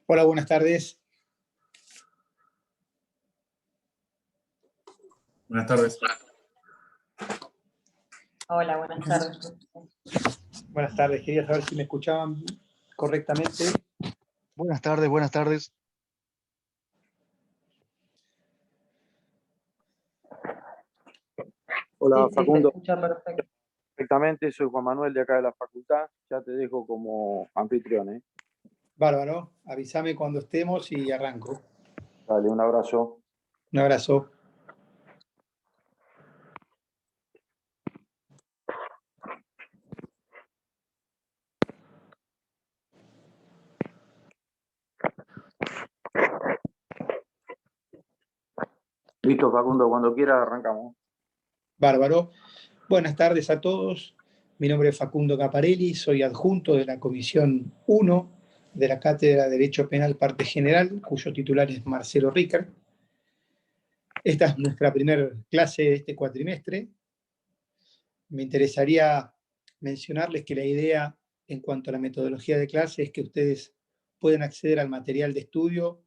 Hola, buenas tardes. Buenas tardes. Hola, buenas tardes. Buenas tardes, quería saber si me escuchaban correctamente. Buenas tardes, buenas tardes. Hola, Sí, Facundo. se escucha perfecto. Perfectamente, soy Juan Manuel de acá de la facultad. Ya te dejo como anfitrión, ¿eh? Bárbaro, avísame cuando estemos y arranco. Dale, un abrazo. Un abrazo. Listo, Facundo, cuando quieras arrancamos. Bárbaro. Buenas tardes a todos. Mi nombre es Facundo Caparelli, soy adjunto de la Comisión 1 de la Cátedra de Derecho Penal Parte General, cuyo titular es Marcelo Ricard. Esta es nuestra primera clase de este cuatrimestre. Me interesaría mencionarles que la idea en cuanto a la metodología de clase es que ustedes pueden acceder al material de estudio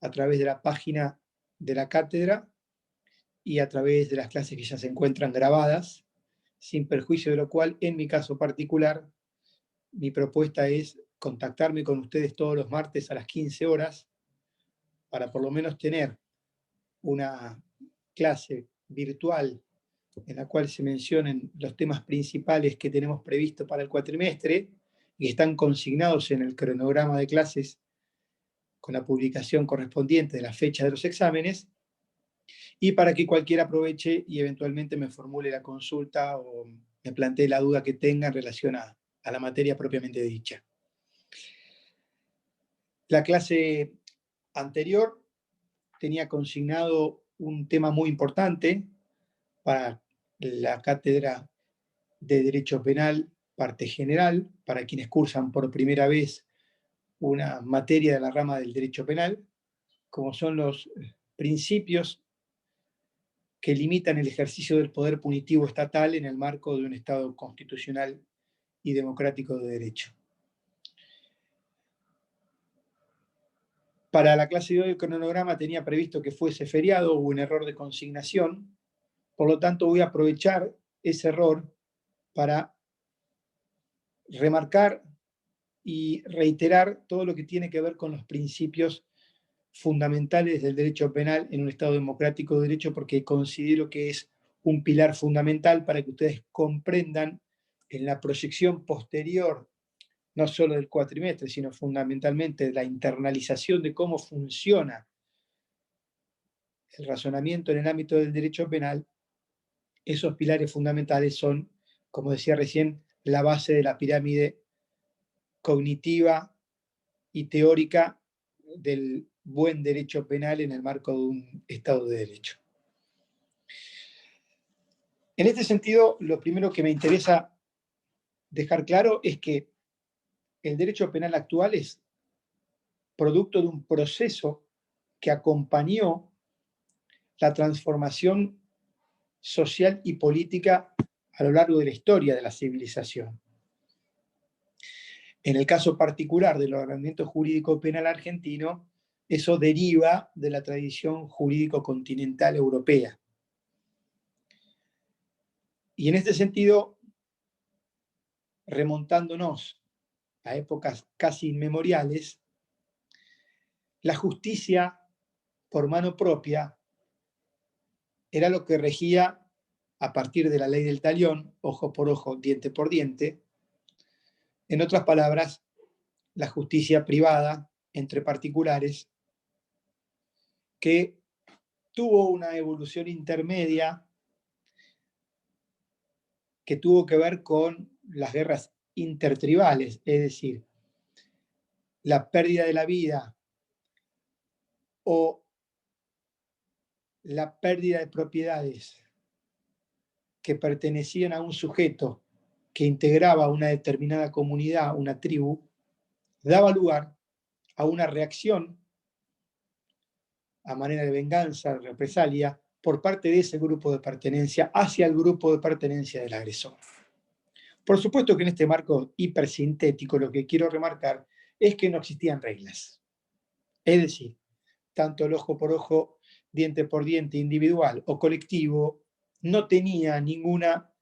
a través de la página de la cátedra y a través de las clases que ya se encuentran grabadas, sin perjuicio de lo cual, en mi caso particular, mi propuesta es contactarme con ustedes todos los martes a las 15 horas para por lo menos tener una clase virtual en la cual se mencionen los temas principales que tenemos previsto para el cuatrimestre y que están consignados en el cronograma de clases con la publicación correspondiente de la fecha de los exámenes, y para que cualquiera aproveche y eventualmente me formule la consulta o me plantee la duda que tenga en relación a la materia propiamente dicha. La clase anterior tenía consignado un tema muy importante para la cátedra de Derecho Penal, parte general, para quienes cursan por primera vez una materia de la rama del derecho penal, como son los principios que limitan el ejercicio del poder punitivo estatal en el marco de un Estado constitucional y democrático de derecho. Para la clase de hoy el cronograma tenía previsto que fuese feriado, hubo un error de consignación, por lo tanto voy a aprovechar ese error para remarcar y reiterar todo lo que tiene que ver con los principios fundamentales del derecho penal en un Estado democrático de derecho, porque considero que es un pilar fundamental para que ustedes comprendan en la proyección posterior, no solo del cuatrimestre, sino fundamentalmente de la internalización de cómo funciona el razonamiento en el ámbito del derecho penal. Esos pilares fundamentales son, como decía recién, la base de la pirámide cognitiva y teórica del buen derecho penal en el marco de un Estado de Derecho. En este sentido, lo primero que me interesa dejar claro es que el derecho penal actual es producto de un proceso que acompañó la transformación social y política a lo largo de la historia de la civilización. En el caso particular del ordenamiento jurídico penal argentino, eso deriva de la tradición jurídico-continental europea. Y en este sentido, remontándonos a épocas casi inmemoriales, la justicia por mano propia era lo que regía a partir de la ley del talión, ojo por ojo, diente por diente. En otras palabras, la justicia privada entre particulares, que tuvo una evolución intermedia que tuvo que ver con las guerras intertribales, es decir, la pérdida de la vida o la pérdida de propiedades que pertenecían a un sujeto que integraba una determinada comunidad, una tribu, daba lugar a una reacción a manera de venganza, de represalia, por parte de ese grupo de pertenencia hacia el grupo de pertenencia del agresor. Por supuesto que en este marco hipersintético lo que quiero remarcar es que no existían reglas. Es decir, tanto el ojo por ojo, diente por diente, individual o colectivo, no tenía ninguna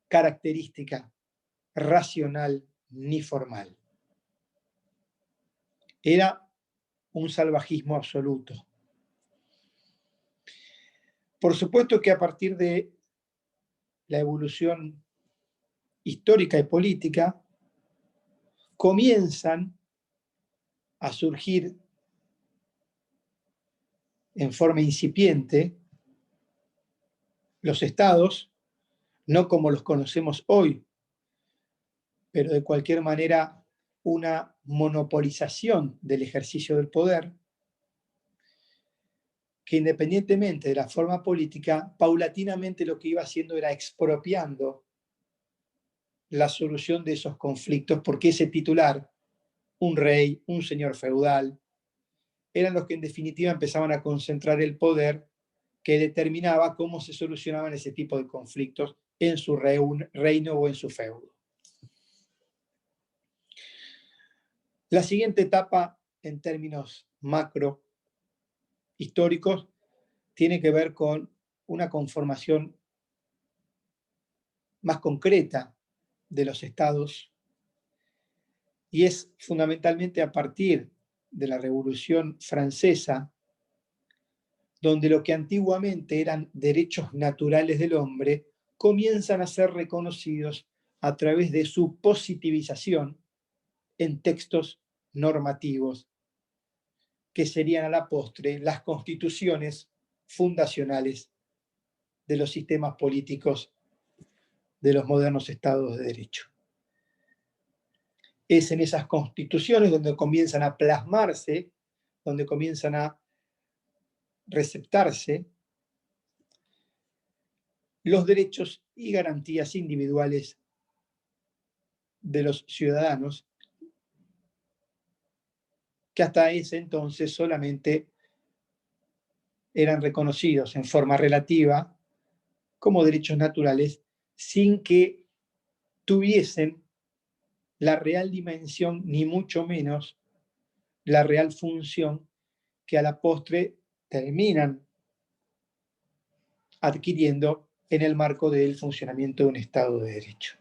característica racional ni formal. Era un salvajismo absoluto. Por supuesto que a partir de la evolución histórica y política, comienzan a surgir en forma incipiente los estados, no como los conocemos hoy, pero de cualquier manera una monopolización del ejercicio del poder, que independientemente de la forma política, paulatinamente lo que iba haciendo era expropiando la solución de esos conflictos, porque ese titular, un rey, un señor feudal, eran los que en definitiva empezaban a concentrar el poder que determinaba cómo se solucionaban ese tipo de conflictos en su reino o en su feudo. La siguiente etapa, en términos macro históricos, tiene que ver con una conformación más concreta de los estados, y es fundamentalmente a partir de la Revolución Francesa, donde lo que antiguamente eran derechos naturales del hombre comienzan a ser reconocidos a través de su positivización en textos normativos, que serían a la postre las constituciones fundacionales de los sistemas políticos de los modernos estados de derecho. Es en esas constituciones donde comienzan a plasmarse, donde comienzan a receptarse los derechos y garantías individuales de los ciudadanos, que hasta ese entonces solamente eran reconocidos en forma relativa como derechos naturales, sin que tuviesen la real dimensión, ni mucho menos la real función que a la postre terminan adquiriendo en el marco del funcionamiento de un Estado de Derecho.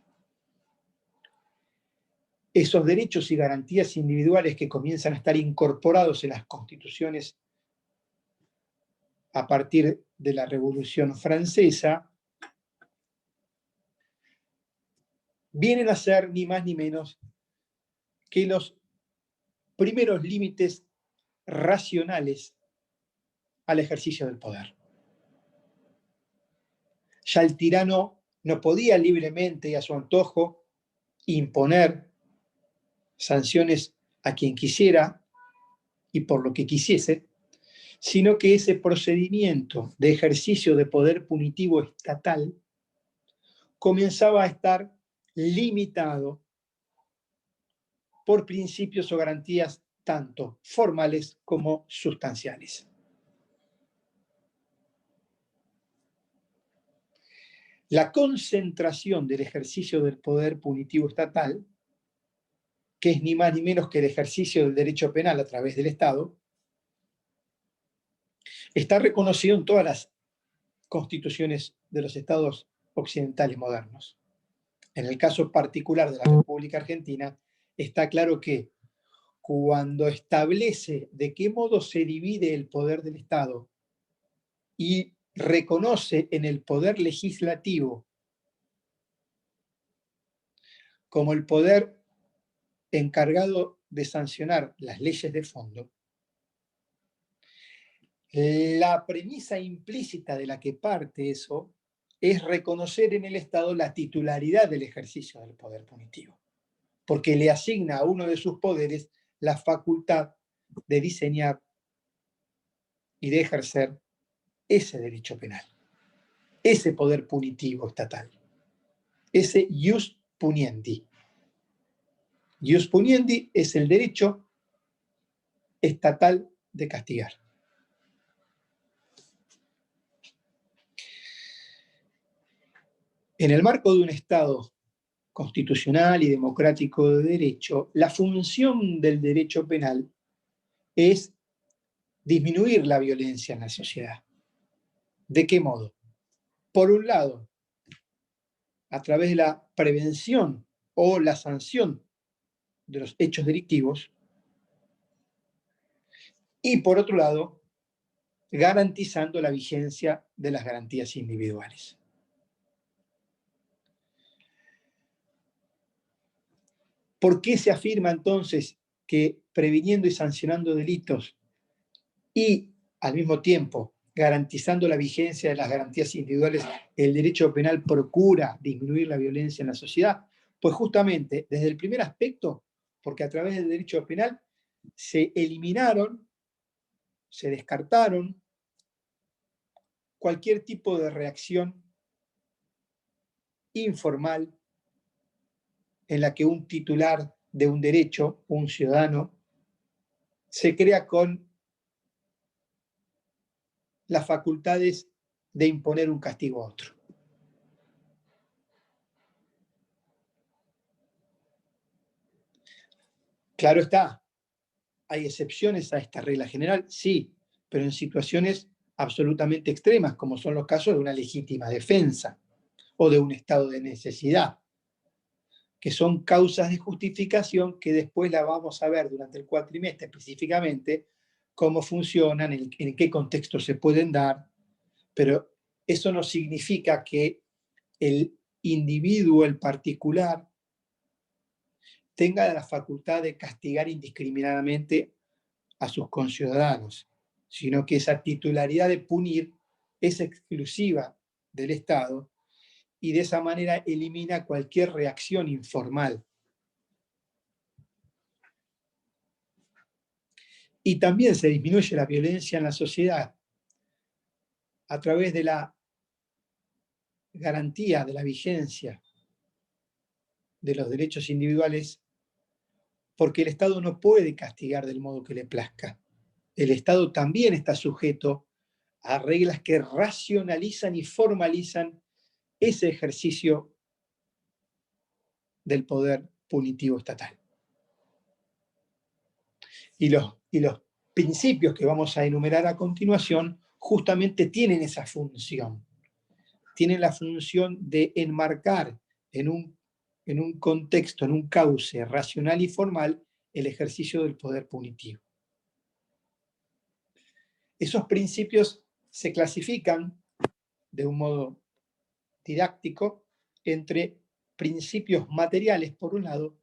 Esos derechos y garantías individuales que comienzan a estar incorporados en las constituciones a partir de la Revolución Francesa, vienen a ser ni más ni menos que los primeros límites racionales al ejercicio del poder. Ya el tirano no podía libremente y a su antojo imponer sanciones a quien quisiera y por lo que quisiese, sino que ese procedimiento de ejercicio de poder punitivo estatal comenzaba a estar limitado por principios o garantías tanto formales como sustanciales. La concentración del ejercicio del poder punitivo estatal, que es ni más ni menos que el ejercicio del derecho penal a través del Estado, está reconocido en todas las constituciones de los estados occidentales modernos. En el caso particular de la República Argentina, está claro que cuando establece de qué modo se divide el poder del Estado y reconoce en el poder legislativo como el poder encargado de sancionar las leyes de fondo, la premisa implícita de la que parte eso es reconocer en el Estado la titularidad del ejercicio del poder punitivo, porque le asigna a uno de sus poderes la facultad de diseñar y de ejercer ese derecho penal, ese poder punitivo estatal, ese ius puniendi. Ius puniendi es el derecho estatal de castigar. En el marco de un Estado constitucional y democrático de derecho, la función del derecho penal es disminuir la violencia en la sociedad. ¿De qué modo? Por un lado, a través de la prevención o la sanción de los hechos delictivos, y por otro lado, garantizando la vigencia de las garantías individuales. ¿Por qué se afirma entonces que previniendo y sancionando delitos y al mismo tiempo garantizando la vigencia de las garantías individuales, el derecho penal procura disminuir la violencia en la sociedad? Pues justamente desde el primer aspecto, porque a través del derecho penal se eliminaron, se descartaron cualquier tipo de reacción informal en la que un titular de un derecho, un ciudadano, se crea con las facultades de imponer un castigo a otro. Claro está, hay excepciones a esta regla general, sí, pero en situaciones absolutamente extremas, como son los casos de una legítima defensa o de un estado de necesidad, que son causas de justificación que después la vamos a ver durante el cuatrimestre específicamente, cómo funcionan, en qué contexto se pueden dar, pero eso no significa que el individuo, el particular, tenga la facultad de castigar indiscriminadamente a sus conciudadanos, sino que esa titularidad de punir es exclusiva del Estado y de esa manera elimina cualquier reacción informal. Y también se disminuye la violencia en la sociedad a través de la garantía de la vigencia de los derechos individuales, porque el Estado no puede castigar del modo que le plazca. El Estado también está sujeto a reglas que racionalizan y formalizan ese ejercicio del poder punitivo estatal. Y los principios que vamos a enumerar a continuación justamente tienen esa función. Tienen la función de enmarcar en un contexto, en un cauce racional y formal, el ejercicio del poder punitivo. Esos principios se clasifican de un modo didáctico entre principios materiales por un lado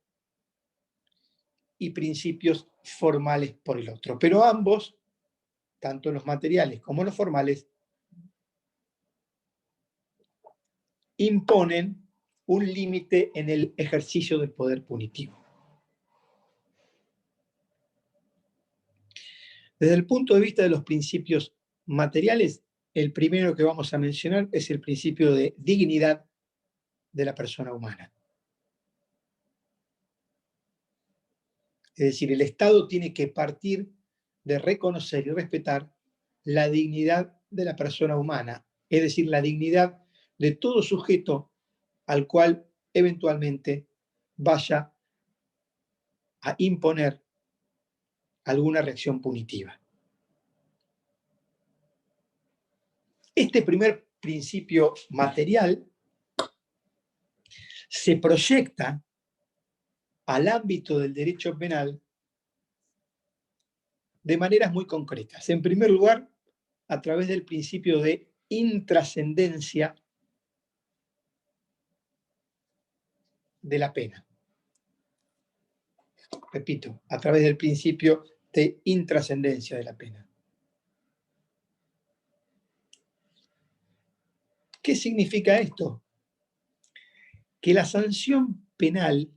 y principios formales por el otro. Pero ambos, tanto los materiales como los formales, imponen un límite en el ejercicio del poder punitivo. Desde el punto de vista de los principios materiales, el primero que vamos a mencionar es el principio de dignidad de la persona humana. Es decir, el Estado tiene que partir de reconocer y respetar la dignidad de la persona humana, es decir, la dignidad de todo sujeto al cual eventualmente vaya a imponer alguna reacción punitiva. Este primer principio material se proyecta al ámbito del derecho penal de maneras muy concretas. En primer lugar, a través del principio de intrascendencia de la pena. Repito, a través del principio de intrascendencia de la pena. ¿Qué significa esto? Que la sanción penal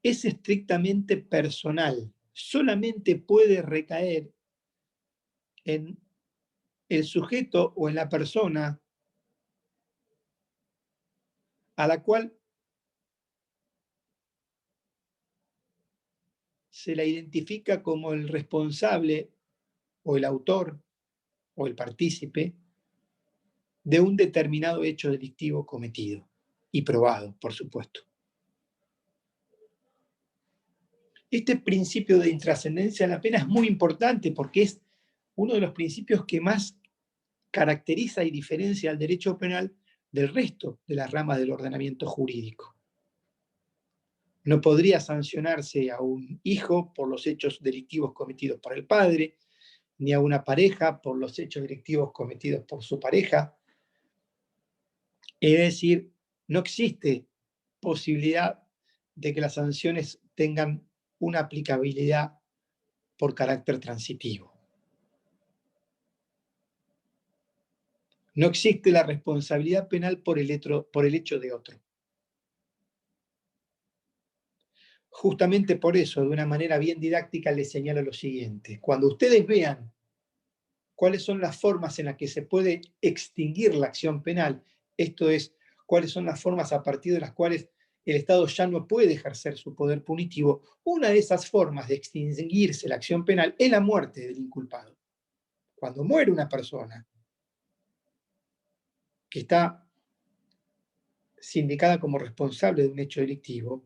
es estrictamente personal, solamente puede recaer en el sujeto o en la persona a la cual se la identifica como el responsable o el autor o el partícipe de un determinado hecho delictivo cometido y probado, por supuesto. Este principio de intrascendencia de la pena es muy importante porque es uno de los principios que más caracteriza y diferencia al derecho penal del resto de las ramas del ordenamiento jurídico. No podría sancionarse a un hijo por los hechos delictivos cometidos por el padre, ni a una pareja por los hechos delictivos cometidos por su pareja. Es decir, no existe posibilidad de que las sanciones tengan una aplicabilidad por carácter transitivo. No existe la responsabilidad penal por el hecho de otro. Justamente por eso, de una manera bien didáctica, les señalo lo siguiente. Cuando ustedes vean cuáles son las formas en las que se puede extinguir la acción penal, esto es, cuáles son las formas a partir de las cuales el Estado ya no puede ejercer su poder punitivo, una de esas formas de extinguirse la acción penal es la muerte del inculpado. Cuando muere una persona que está sindicada como responsable de un hecho delictivo,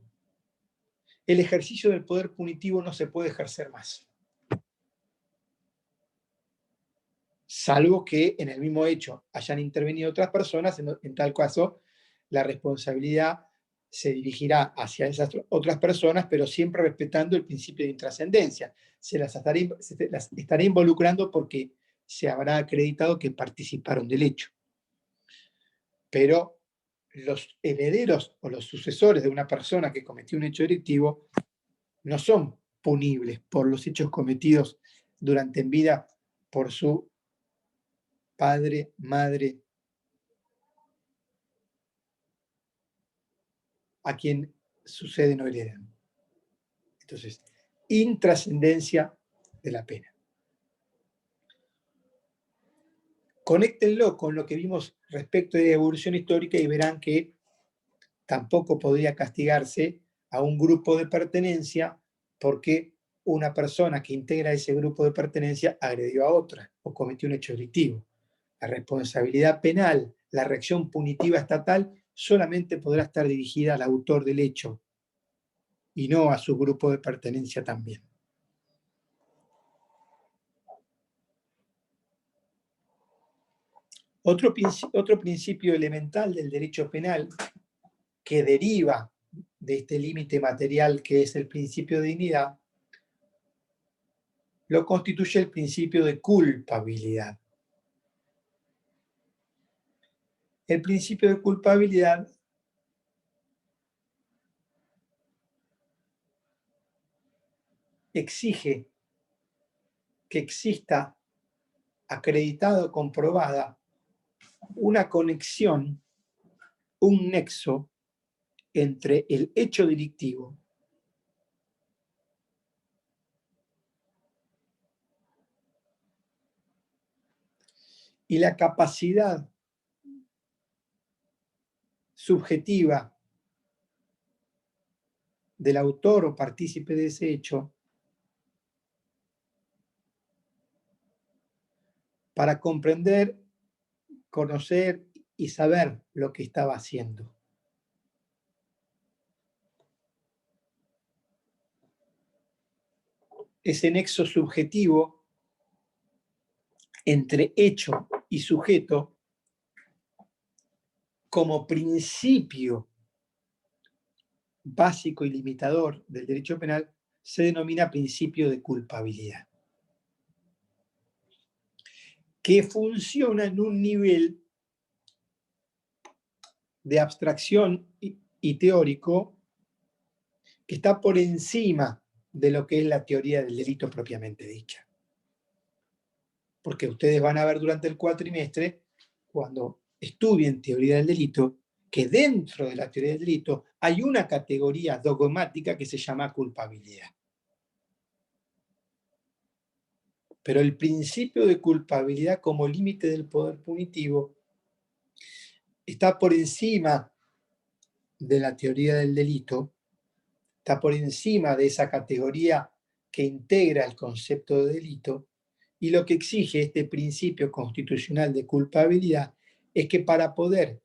el ejercicio del poder punitivo no se puede ejercer más. Salvo que en el mismo hecho hayan intervenido otras personas, en tal caso la responsabilidad se dirigirá hacia esas otras personas, pero siempre respetando el principio de intrascendencia. Se las estará involucrando porque se habrá acreditado que participaron del hecho. Pero los herederos o los sucesores de una persona que cometió un hecho delictivo no son punibles por los hechos cometidos durante en vida por su padre, madre, a quien suceden o heredan. Entonces, intrascendencia de la pena. Conéctenlo con lo que vimos respecto de evolución histórica y verán que tampoco podría castigarse a un grupo de pertenencia porque una persona que integra ese grupo de pertenencia agredió a otra o cometió un hecho delictivo. La responsabilidad penal, la reacción punitiva estatal, solamente podrá estar dirigida al autor del hecho y no a su grupo de pertenencia también. Otro principio elemental del derecho penal que deriva de este límite material que es el principio de dignidad, lo constituye el principio de culpabilidad. El principio de culpabilidad exige que exista acreditada, comprobada, una conexión, un nexo entre el hecho delictivo y la capacidad subjetiva del autor o partícipe de ese hecho para comprender, conocer y saber lo que estaba haciendo. Ese nexo subjetivo entre hecho y sujeto como principio básico y limitador del derecho penal se denomina principio de culpabilidad, que funciona en un nivel de abstracción y teórico que está por encima de lo que es la teoría del delito propiamente dicha. Porque ustedes van a ver durante el cuatrimestre, cuando estudien teoría del delito, que dentro de la teoría del delito hay una categoría dogmática que se llama culpabilidad. Pero el principio de culpabilidad como límite del poder punitivo está por encima de la teoría del delito, está por encima de esa categoría que integra el concepto de delito, y lo que exige este principio constitucional de culpabilidad es que para poder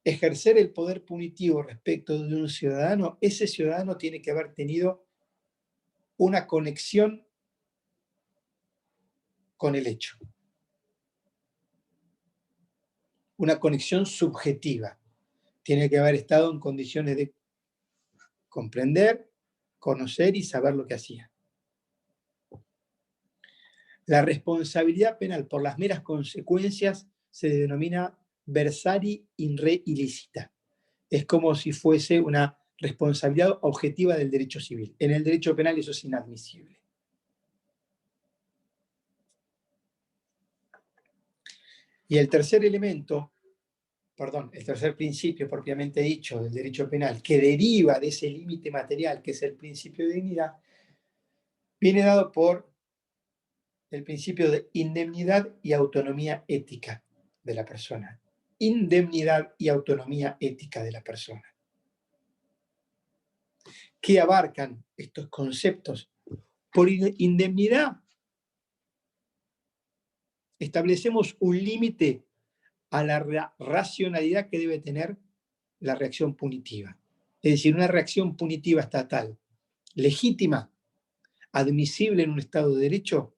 ejercer el poder punitivo respecto de un ciudadano, ese ciudadano tiene que haber tenido una conexión con el hecho. Una conexión subjetiva. Tiene que haber estado en condiciones de comprender, conocer y saber lo que hacía. La responsabilidad penal por las meras consecuencias se denomina versari in re illicita. Es como si fuese una responsabilidad objetiva del derecho civil. En el derecho penal eso es inadmisible. Y el tercer elemento, el tercer principio propiamente dicho del derecho penal, que deriva de ese límite material, que es el principio de dignidad, viene dado por el principio de indemnidad y autonomía ética de la persona. Indemnidad y autonomía ética de la persona. ¿Qué abarcan estos conceptos? Por indemnidad establecemos un límite a la racionalidad que debe tener la reacción punitiva. Es decir, una reacción punitiva estatal legítima, admisible en un Estado de Derecho,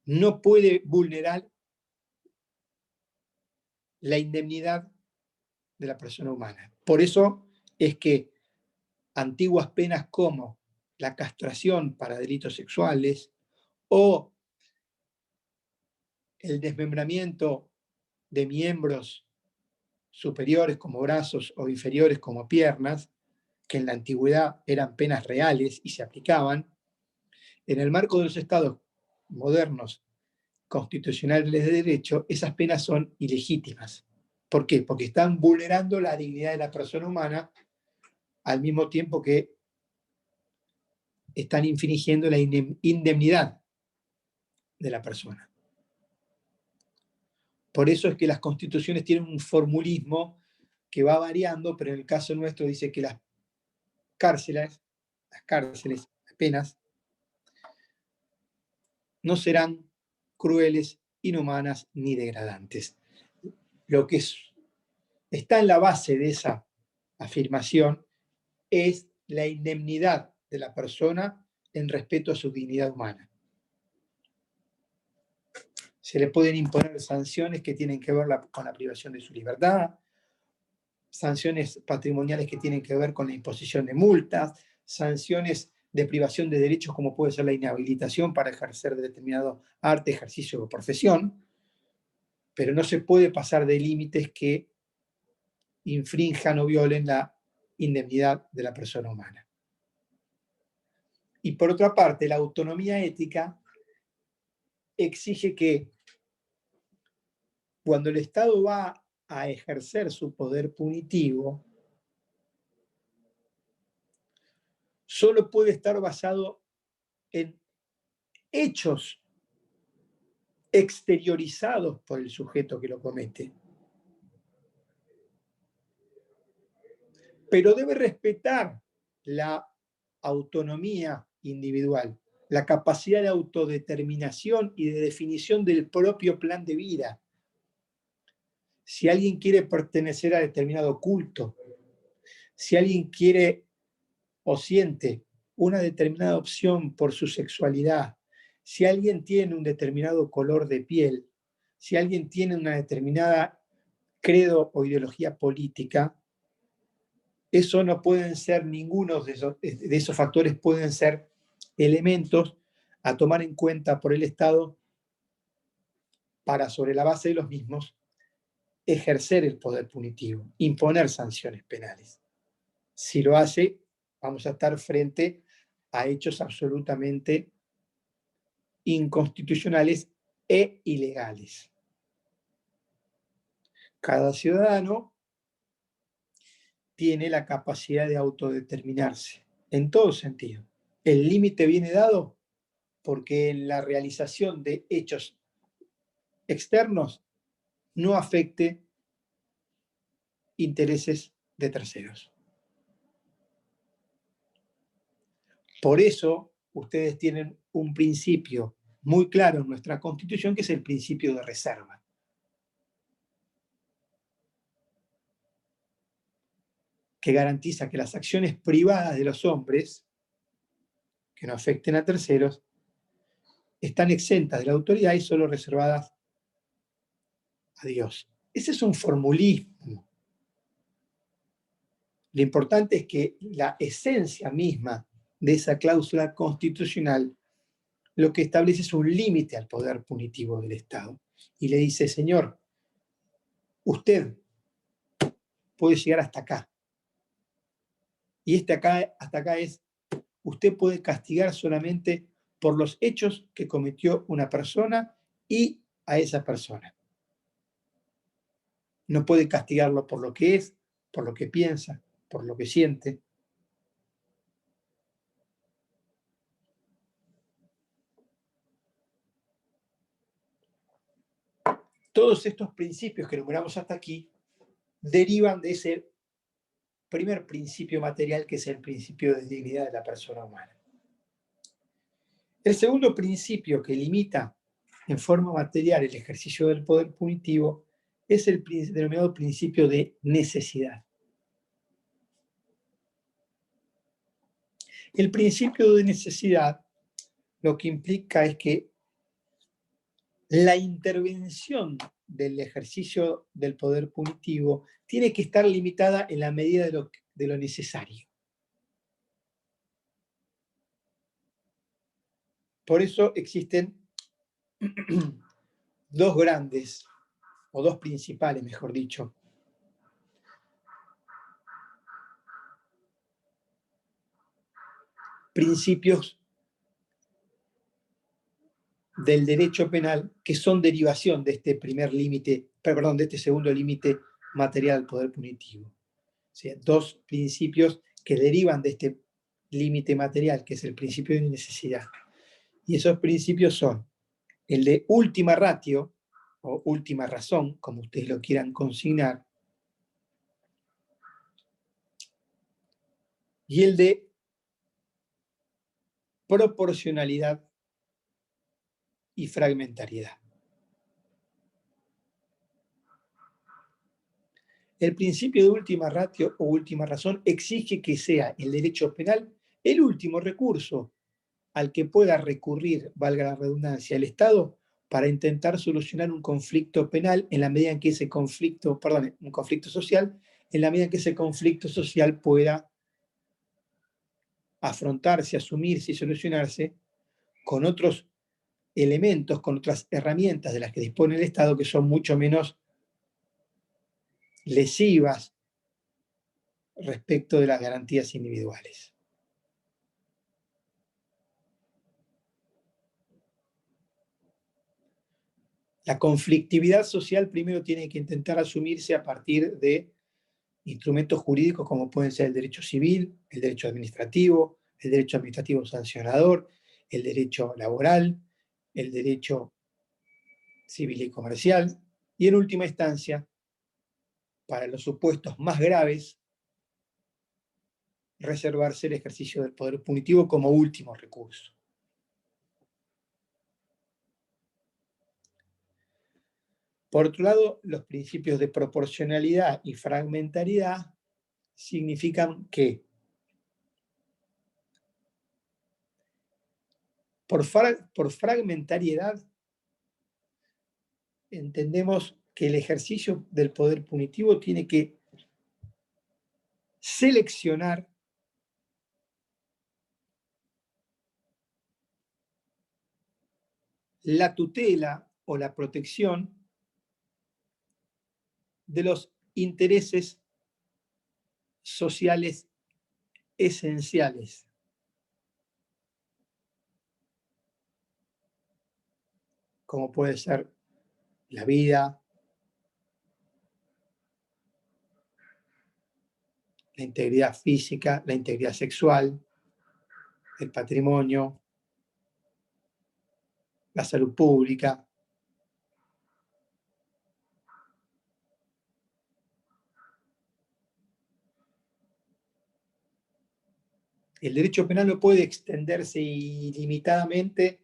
no puede vulnerar la indemnidad de la persona humana. Por eso es que antiguas penas como la castración para delitos sexuales o el desmembramiento de miembros superiores como brazos o inferiores como piernas, que en la antigüedad eran penas reales y se aplicaban, en el marco de los estados modernos constitucionales de derecho, esas penas son ilegítimas. ¿Por qué? Porque están vulnerando la dignidad de la persona humana al mismo tiempo que están infringiendo la indemnidad de la persona. Por eso es que las constituciones tienen un formulismo que va variando, pero en el caso nuestro dice que las cárceles, las penas, no serán crueles, inhumanas ni degradantes. Lo que está en la base de esa afirmación es la indemnidad de la persona en respeto a su dignidad humana. Se le pueden imponer sanciones que tienen que ver con la privación de su libertad, sanciones patrimoniales que tienen que ver con la imposición de multas, sanciones de privación de derechos como puede ser la inhabilitación para ejercer determinado arte, ejercicio o profesión, pero no se puede pasar de límites que infrinjan o violen la indemnidad de la persona humana. Y por otra parte, la autonomía ética exige que cuando el Estado va a ejercer su poder punitivo, solo puede estar basado en hechos exteriorizados por el sujeto que lo comete. Pero debe respetar la autonomía individual, la capacidad de autodeterminación y de definición del propio plan de vida. Si alguien quiere pertenecer a determinado culto, si alguien quiere o siente una determinada opción por su sexualidad, si alguien tiene un determinado color de piel, si alguien tiene una determinada credo o ideología política, eso no pueden ser ninguno de esos factores, pueden ser elementos a tomar en cuenta por el Estado para, sobre la base de los mismos, ejercer el poder punitivo, imponer sanciones penales. Si lo hace, vamos a estar frente a hechos absolutamente inconstitucionales e ilegales. Cada ciudadano tiene la capacidad de autodeterminarse, en todo sentido. El límite viene dado porque en la realización de hechos externos no afecte intereses de terceros. Por eso, ustedes tienen un principio muy claro en nuestra Constitución, que es el principio de reserva. Que garantiza que las acciones privadas de los hombres, que no afecten a terceros, están exentas de la autoridad y solo reservadas a Dios. Ese es un formulismo. Lo importante es que la esencia misma de esa cláusula constitucional lo que establece es un límite al poder punitivo del Estado. Y le dice, señor, usted puede llegar hasta acá. Y hasta acá es, usted puede castigar solamente por los hechos que cometió una persona y a esa persona. No puede castigarlo por lo que es, por lo que piensa, por lo que siente. Todos estos principios que enumeramos hasta aquí derivan de ese primer principio material, que es el principio de dignidad de la persona humana. El segundo principio que limita en forma material el ejercicio del poder punitivo es el denominado principio de necesidad. El principio de necesidad lo que implica es que la intervención del ejercicio del poder punitivo tiene que estar limitada en la medida de lo necesario. Por eso existen dos grandes, o dos principales, mejor dicho, principios del derecho penal que son derivación de este primer límite, perdón, de este segundo límite material al poder punitivo. O sea, dos principios que derivan de este límite material, que es el principio de necesidad. Y esos principios son el de última ratio, o última razón, como ustedes lo quieran consignar, y el de proporcionalidad y fragmentariedad. El principio de última ratio o última razón exige que sea el derecho penal el último recurso al que pueda recurrir, valga la redundancia, el Estado para intentar solucionar un conflicto penal en la medida en que ese conflicto, perdón, un conflicto social, en la medida en que ese conflicto social pueda afrontarse, asumirse y solucionarse con otros elementos, con otras herramientas de las que dispone el Estado que son mucho menos lesivas respecto de las garantías individuales. La conflictividad social primero tiene que intentar asumirse a partir de instrumentos jurídicos como pueden ser el derecho civil, el derecho administrativo sancionador, el derecho laboral, el derecho civil y comercial, y en última instancia, para los supuestos más graves, reservarse el ejercicio del poder punitivo como último recurso. Por otro lado, los principios de proporcionalidad y fragmentariedad significan que por fragmentariedad entendemos que el ejercicio del poder punitivo tiene que seleccionar la tutela o la protección de los intereses sociales esenciales. Como puede ser la vida, la integridad física, la integridad sexual, el patrimonio, la salud pública. El derecho penal no puede extenderse ilimitadamente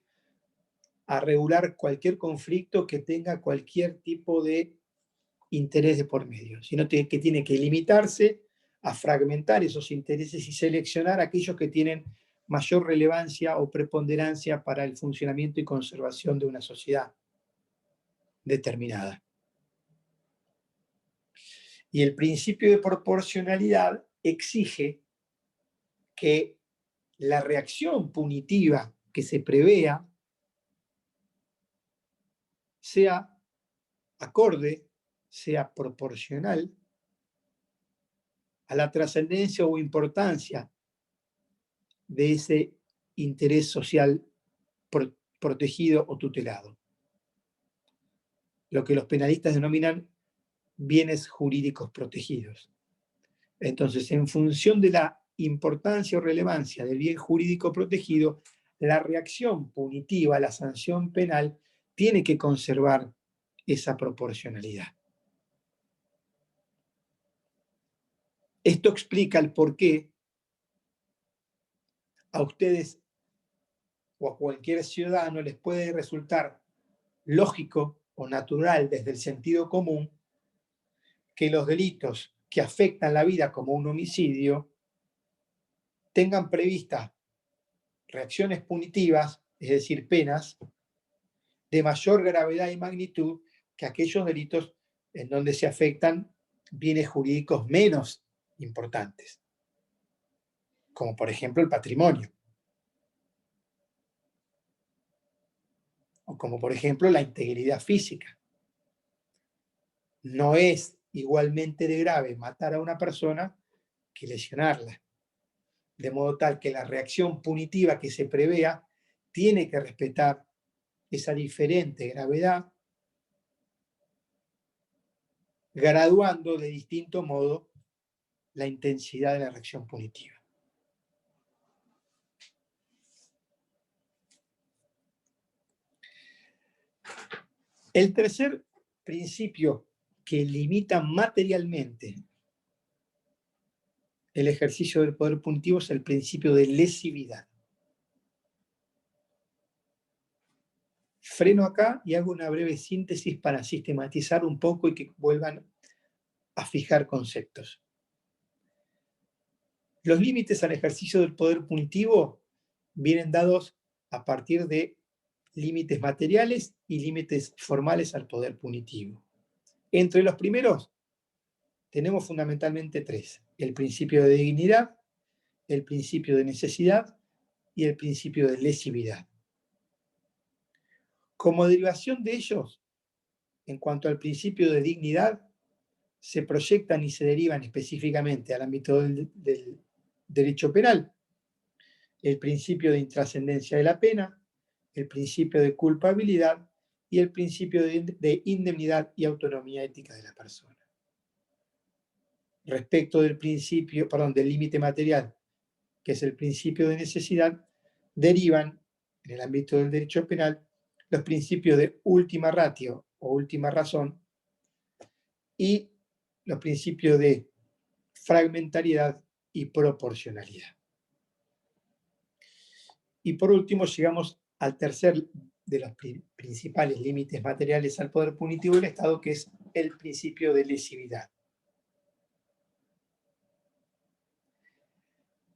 a regular cualquier conflicto que tenga cualquier tipo de interés de por medio, sino que tiene que limitarse a fragmentar esos intereses y seleccionar aquellos que tienen mayor relevancia o preponderancia para el funcionamiento y conservación de una sociedad determinada. Y el principio de proporcionalidad exige que la reacción punitiva que se prevea sea acorde, sea proporcional a la trascendencia o importancia de ese interés social protegido o tutelado. Lo que los penalistas denominan bienes jurídicos protegidos. Entonces, en función de la importancia o relevancia del bien jurídico protegido, la reacción punitiva, la sanción penal, tiene que conservar esa proporcionalidad. Esto explica el por qué a ustedes o a cualquier ciudadano les puede resultar lógico o natural desde el sentido común que los delitos que afectan la vida como un homicidio tengan previstas reacciones punitivas, es decir, penas, de mayor gravedad y magnitud que aquellos delitos en donde se afectan bienes jurídicos menos importantes, como por ejemplo el patrimonio, o como por ejemplo la integridad física. No es igualmente de grave matar a una persona que lesionarla, de modo tal que la reacción punitiva que se prevea tiene que respetar esa diferente gravedad, graduando de distinto modo la intensidad de la reacción punitiva. El tercer principio que limita materialmente el ejercicio del poder punitivo es el principio de lesividad. Freno acá y hago una breve síntesis para sistematizar un poco y que vuelvan a fijar conceptos. Los límites al ejercicio del poder punitivo vienen dados a partir de límites materiales y límites formales al poder punitivo. Entre los primeros tenemos fundamentalmente tres: el principio de dignidad, el principio de necesidad y el principio de lesividad. Como derivación de ellos, en cuanto al principio de dignidad, se proyectan y se derivan específicamente al ámbito del derecho penal el principio de intrascendencia de la pena, el principio de culpabilidad y el principio de indemnidad y autonomía ética de la persona. Respecto del principio, del límite material, que es el principio de necesidad, derivan en el ámbito del derecho penal los principios de última ratio o última razón y los principios de fragmentariedad y proporcionalidad. Y por último llegamos al tercer de los principales límites materiales al poder punitivo del Estado, que es el principio de lesividad.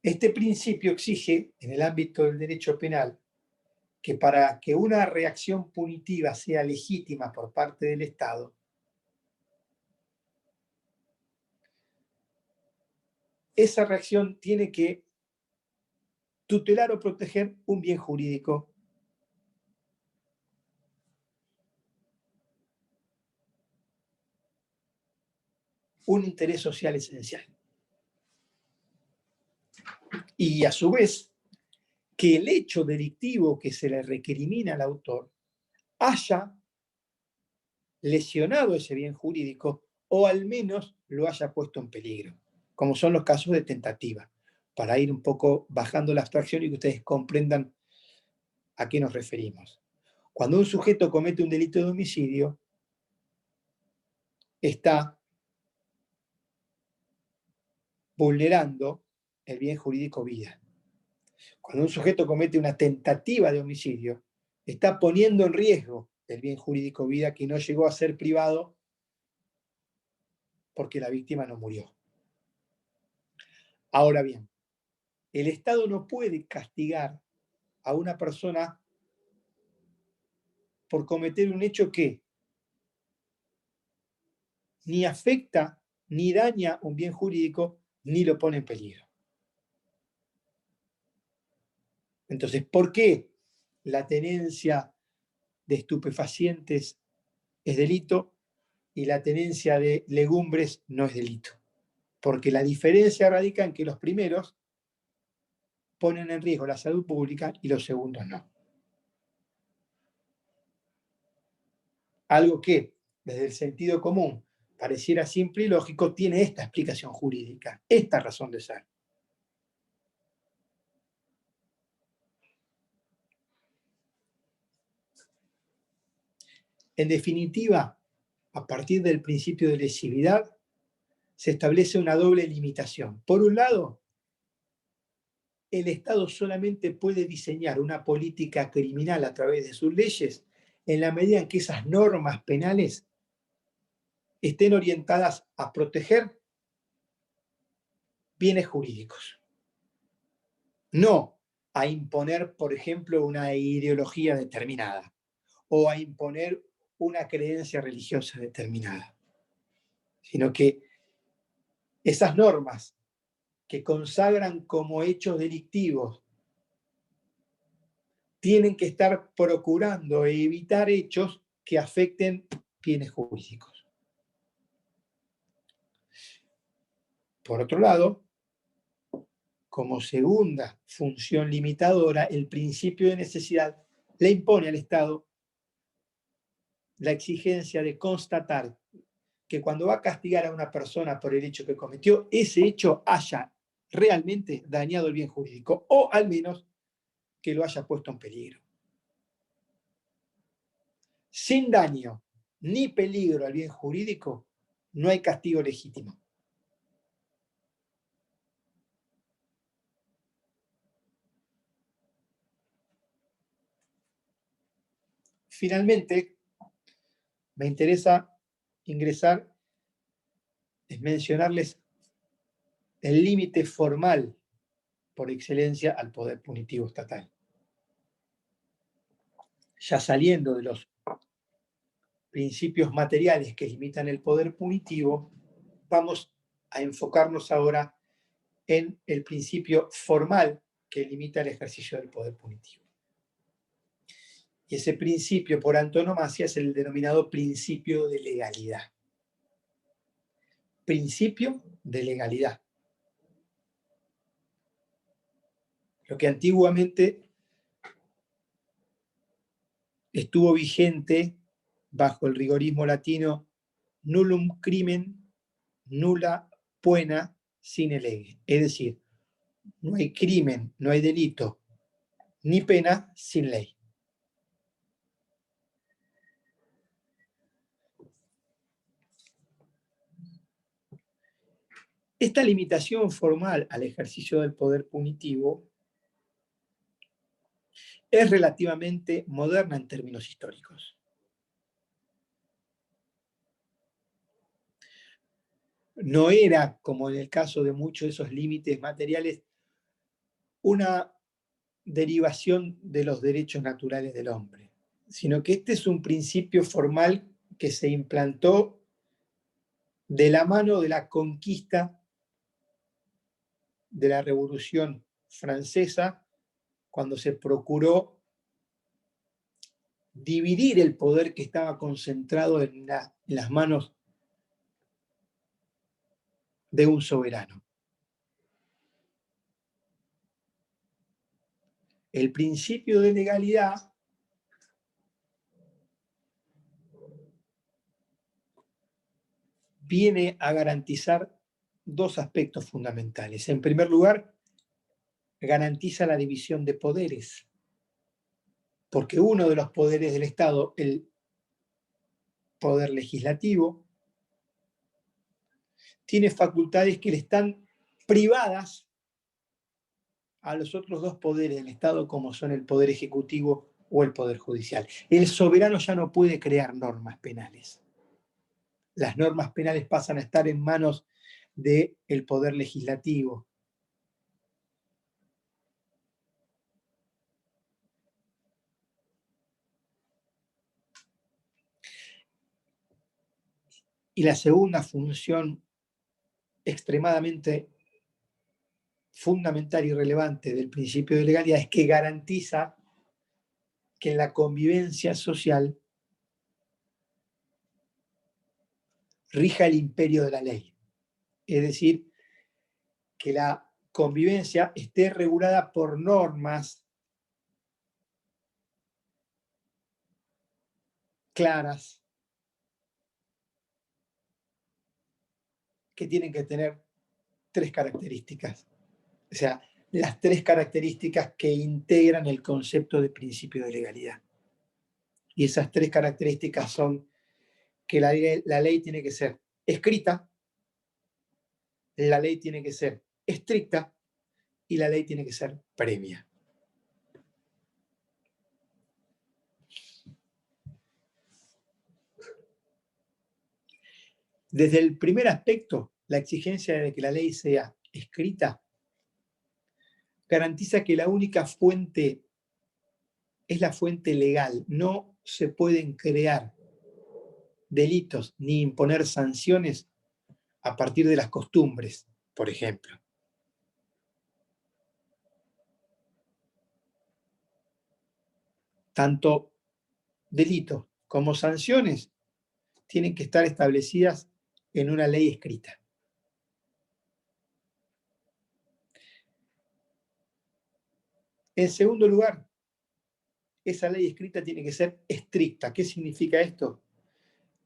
Este principio exige, en el ámbito del derecho penal, que para que una reacción punitiva sea legítima por parte del Estado, esa reacción tiene que tutelar o proteger un bien jurídico un interés social esencial. Y a su vez, que el hecho delictivo que se le recrimina al autor haya lesionado ese bien jurídico o al menos lo haya puesto en peligro, como son los casos de tentativa, para ir un poco bajando la abstracción y que ustedes comprendan a qué nos referimos. Cuando un sujeto comete un delito de homicidio, está vulnerando el bien jurídico vida. Cuando un sujeto comete una tentativa de homicidio, está poniendo en riesgo el bien jurídico vida que no llegó a ser privado porque la víctima no murió. Ahora bien, El Estado no puede castigar a una persona por cometer un hecho que ni afecta, ni daña un bien jurídico, ni lo pone en peligro. Entonces, ¿por qué la tenencia de estupefacientes es delito y la tenencia de legumbres no es delito? Porque la diferencia radica en que los primeros ponen en riesgo la salud pública y los segundos no. Algo que, desde el sentido común, pareciera simple y lógico, tiene esta explicación jurídica, esta razón de ser. En definitiva, a partir del principio de lesividad, se establece una doble limitación. Por un lado, el Estado solamente puede diseñar una política criminal a través de sus leyes en la medida en que esas normas penales estén orientadas a proteger bienes jurídicos. No a imponer, por ejemplo, una ideología determinada o a imponer una creencia religiosa determinada, sino que esas normas que consagran como hechos delictivos tienen que estar procurando evitar hechos que afecten bienes jurídicos. Por otro lado, como segunda función limitadora, el principio de necesidad le impone al Estado la exigencia de constatar que cuando va a castigar a una persona por el hecho que cometió, ese hecho haya realmente dañado el bien jurídico, o al menos que lo haya puesto en peligro. Sin daño ni peligro al bien jurídico, no hay castigo legítimo. Finalmente, me interesa mencionarles el límite formal por excelencia al poder punitivo estatal. Ya saliendo de los principios materiales que limitan el poder punitivo, vamos a enfocarnos ahora en el principio formal que limita el ejercicio del poder punitivo. Y ese principio por antonomasia es el denominado principio de legalidad. Principio de legalidad. Lo que antiguamente estuvo vigente bajo el rigorismo latino nullum crimen, nulla pena sine lege. Es decir, no hay crimen, no hay delito, ni pena sin ley. Esta limitación formal al ejercicio del poder punitivo es relativamente moderna en términos históricos. No era, como en el caso de muchos de esos límites materiales, una derivación de los derechos naturales del hombre, sino que este es un principio formal que se implantó de la mano de la conquista de la Revolución Francesa, cuando se procuró dividir el poder que estaba concentrado en las manos de un soberano. El principio de legalidad viene a garantizar dos aspectos fundamentales. En primer lugar, garantiza la división de poderes, porque uno de los poderes del Estado, el poder legislativo, tiene facultades que le están privadas a los otros dos poderes del Estado, como son el poder ejecutivo o el poder judicial. El soberano ya no puede crear normas penales. Las normas penales pasan a estar en manos del poder legislativo. Y la segunda función extremadamente fundamental y relevante del principio de legalidad es que garantiza que en la convivencia social rija el imperio de la ley. Es decir, que la convivencia esté regulada por normas claras que tienen que tener tres características. O sea, las tres características que integran el concepto de principio de legalidad. Y esas tres características son que la ley tiene que ser escrita, la ley tiene que ser estricta y la ley tiene que ser previa. Desde el primer aspecto, la exigencia de que la ley sea escrita garantiza que la única fuente es la fuente legal. No se pueden crear delitos ni imponer sanciones a partir de las costumbres, por ejemplo. Tanto delitos como sanciones tienen que estar establecidas en una ley escrita. En segundo lugar, esa ley escrita tiene que ser estricta. ¿Qué significa esto?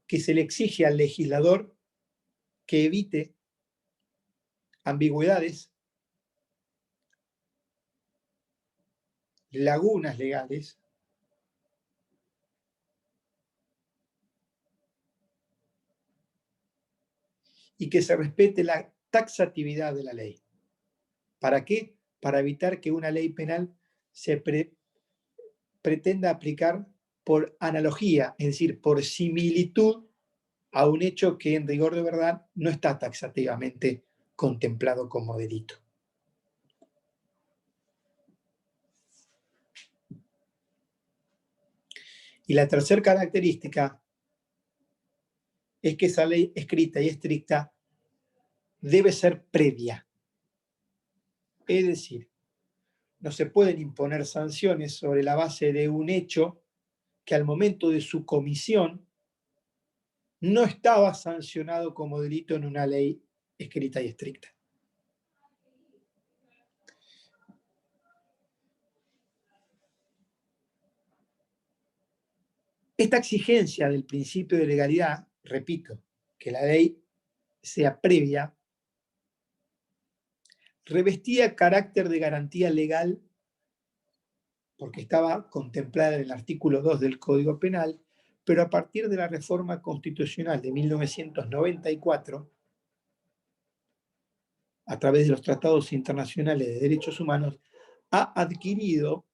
Que se le exige al legislador que evite ambigüedades, lagunas legales y que se respete la taxatividad de la ley. ¿Para qué? Para evitar que una ley penal se pretenda aplicar por analogía, es decir, por similitud a un hecho que en rigor de verdad no está taxativamente contemplado como delito. Y la tercera característica es que esa ley escrita y estricta debe ser previa. Es decir, no se pueden imponer sanciones sobre la base de un hecho que al momento de su comisión no estaba sancionado como delito en una ley escrita y estricta. Esta exigencia del principio de legalidad, repito, que la ley sea previa, revestía carácter de garantía legal porque estaba contemplada en el artículo 2 del Código Penal, pero a partir de la reforma constitucional de 1994, a través de los tratados internacionales de derechos humanos, ha adquirido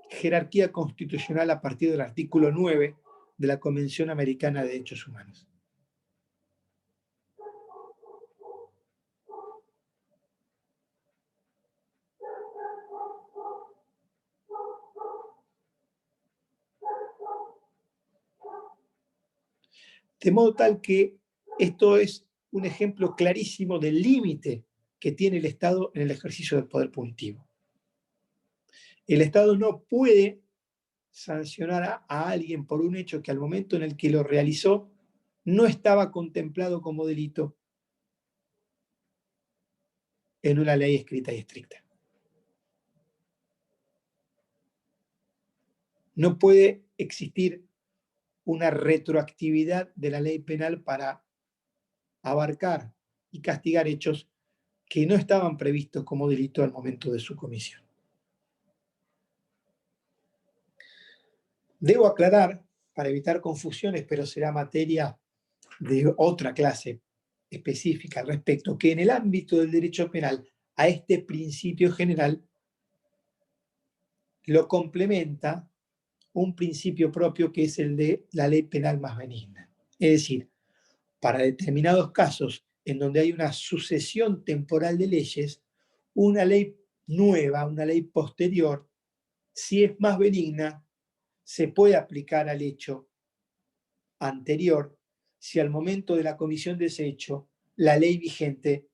jerarquía constitucional a partir del artículo 9 de la Convención Americana de Derechos Humanos. De modo tal que esto es un ejemplo clarísimo del límite que tiene el Estado en el ejercicio del poder punitivo. El Estado no puede sancionar a alguien por un hecho que al momento en el que lo realizó no estaba contemplado como delito en una ley escrita y estricta. No puede existir una retroactividad de la ley penal para abarcar y castigar hechos que no estaban previstos como delito al momento de su comisión. Debo aclarar, para evitar confusiones, pero será materia de otra clase específica al respecto, que en el ámbito del derecho penal a este principio general lo complementa un principio propio que es el de la ley penal más benigna. Es decir, para determinados casos en donde hay una sucesión temporal de leyes, una ley nueva, una ley posterior, si es más benigna, se puede aplicar al hecho anterior si al momento de la comisión de ese hecho la ley vigente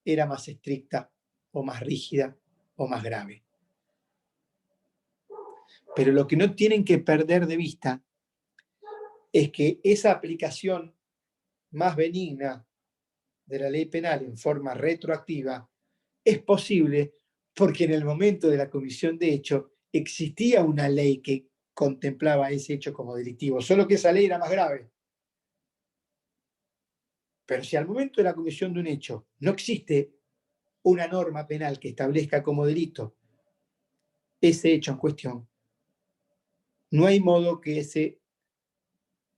era más estricta o más rígida o más grave. Pero lo que no tienen que perder de vista es que esa aplicación más benigna de la ley penal en forma retroactiva es posible porque en el momento de la comisión de hecho existía una ley que contemplaba ese hecho como delictivo, solo que esa ley era más grave. Pero si al momento de la comisión de un hecho no existe una norma penal que establezca como delito ese hecho en cuestión, no hay modo que ese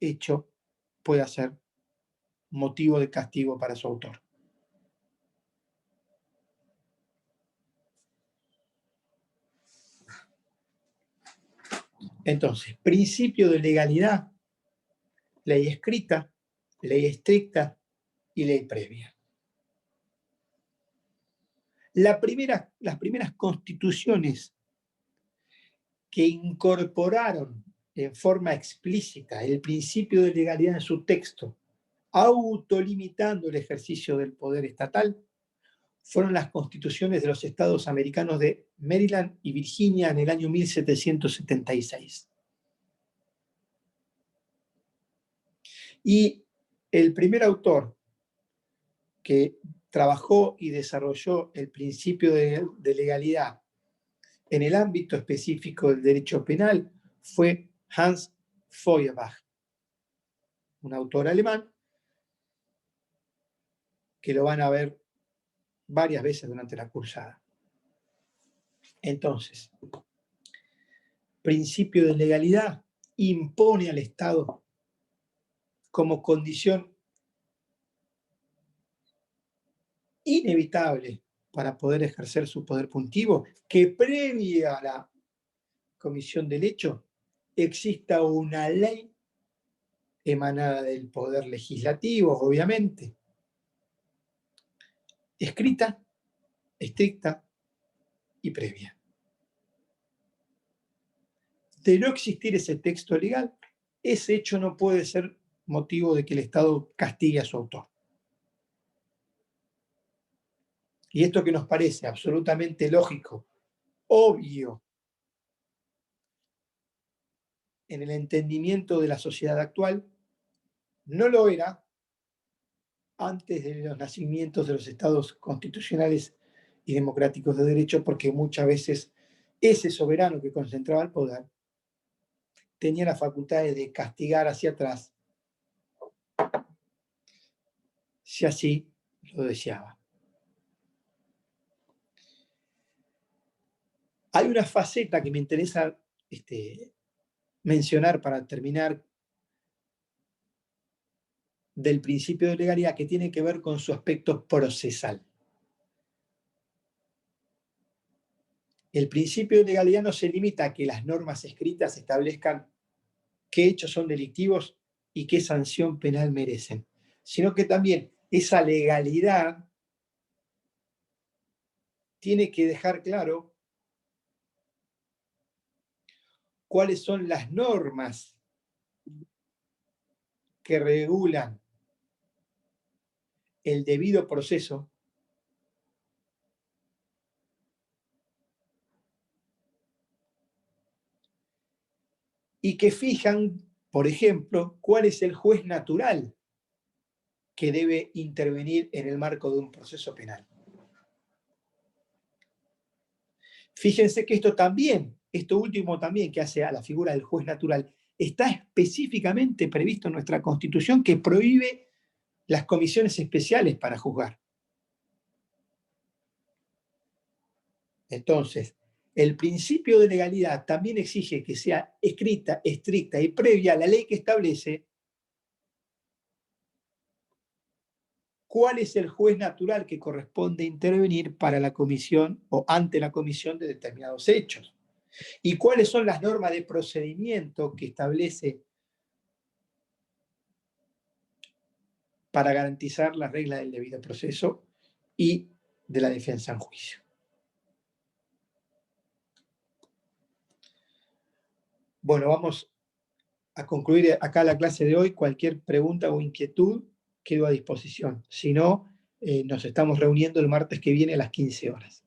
hecho pueda ser motivo de castigo para su autor. Entonces, principio de legalidad, ley escrita, ley estricta y ley previa. Las primeras constituciones que incorporaron en forma explícita el principio de legalidad en su texto, autolimitando el ejercicio del poder estatal, fueron las constituciones de los estados americanos de Maryland y Virginia en el año 1776. Y el primer autor que trabajó y desarrolló el principio de legalidad en el ámbito específico del derecho penal fue Hans Feuerbach, un autor alemán que lo van a ver varias veces durante la cursada. Entonces, principio de legalidad impone al Estado como condición inevitable para poder ejercer su poder punitivo que previa a la comisión del hecho exista una ley emanada del poder legislativo, obviamente, escrita, estricta y previa. De no existir ese texto legal, ese hecho no puede ser motivo de que el Estado castigue a su autor. Y esto que nos parece absolutamente lógico, obvio, en el entendimiento de la sociedad actual, no lo era antes de los nacimientos de los estados constitucionales y democráticos de derecho, porque muchas veces ese soberano que concentraba el poder tenía la facultad de castigar hacia atrás si así lo deseaba. Hay una faceta que me interesa mencionar para terminar del principio de legalidad que tiene que ver con su aspecto procesal. El principio de legalidad no se limita a que las normas escritas establezcan qué hechos son delictivos y qué sanción penal merecen, sino que también esa legalidad tiene que dejar claro cuáles son las normas que regulan el debido proceso y que fijan, por ejemplo, cuál es el juez natural que debe intervenir en el marco de un proceso penal. Fíjense que esto último también que hace a la figura del juez natural, está específicamente previsto en nuestra Constitución que prohíbe las comisiones especiales para juzgar. Entonces, el principio de legalidad también exige que sea escrita, estricta y previa a la ley que establece cuál es el juez natural que corresponde intervenir para la comisión o ante la comisión de determinados hechos. Y cuáles son las normas de procedimiento que establece para garantizar la regla del debido proceso y de la defensa en juicio. Bueno, vamos a concluir acá la clase de hoy. Cualquier pregunta o inquietud quedo a disposición. Si no, nos estamos reuniendo el martes que viene a las 15 horas.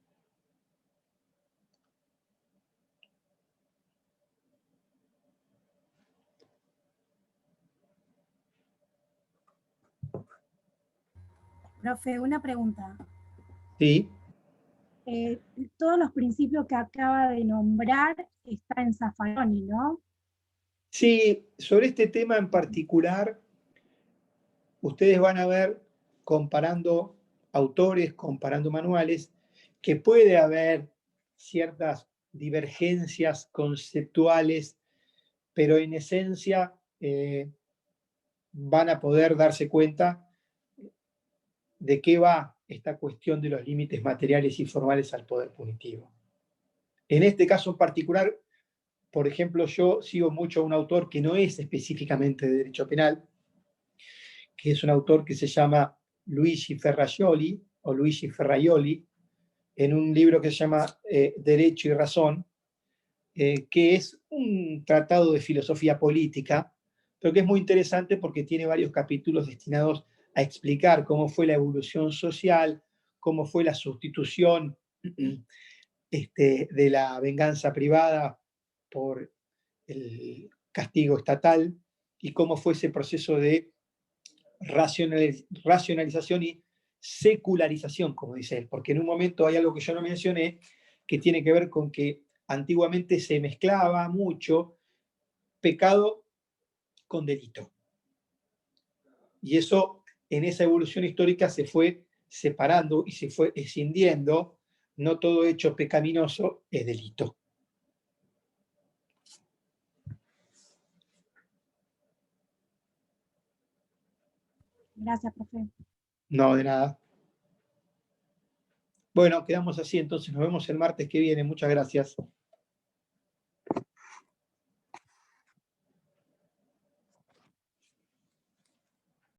Profe, una pregunta. Sí. Todos los principios que acaba de nombrar están en Zaffaroni, ¿no? Sí, sobre este tema en particular, ustedes van a ver, comparando autores, comparando manuales, que puede haber ciertas divergencias conceptuales, pero en esencia van a poder darse cuenta de qué va esta cuestión de los límites materiales y formales al poder punitivo. En este caso en particular, por ejemplo, yo sigo mucho a un autor que no es específicamente de derecho penal, que es un autor que se llama Luigi Ferrajoli, o Luigi Ferraioli, en un libro que se llama Derecho y Razón, que es un tratado de filosofía política, pero que es muy interesante porque tiene varios capítulos destinados a explicar cómo fue la evolución social, cómo fue la sustitución de la venganza privada por el castigo estatal y cómo fue ese proceso de racionalización y secularización, como dice él, porque en un momento hay algo que yo no mencioné, que tiene que ver con que antiguamente se mezclaba mucho pecado con delito. Y eso, en esa evolución histórica, se fue separando y se fue escindiendo. No todo hecho pecaminoso es delito. Gracias, profe. No, de nada. Bueno, quedamos así, entonces nos vemos el martes que viene. Muchas gracias.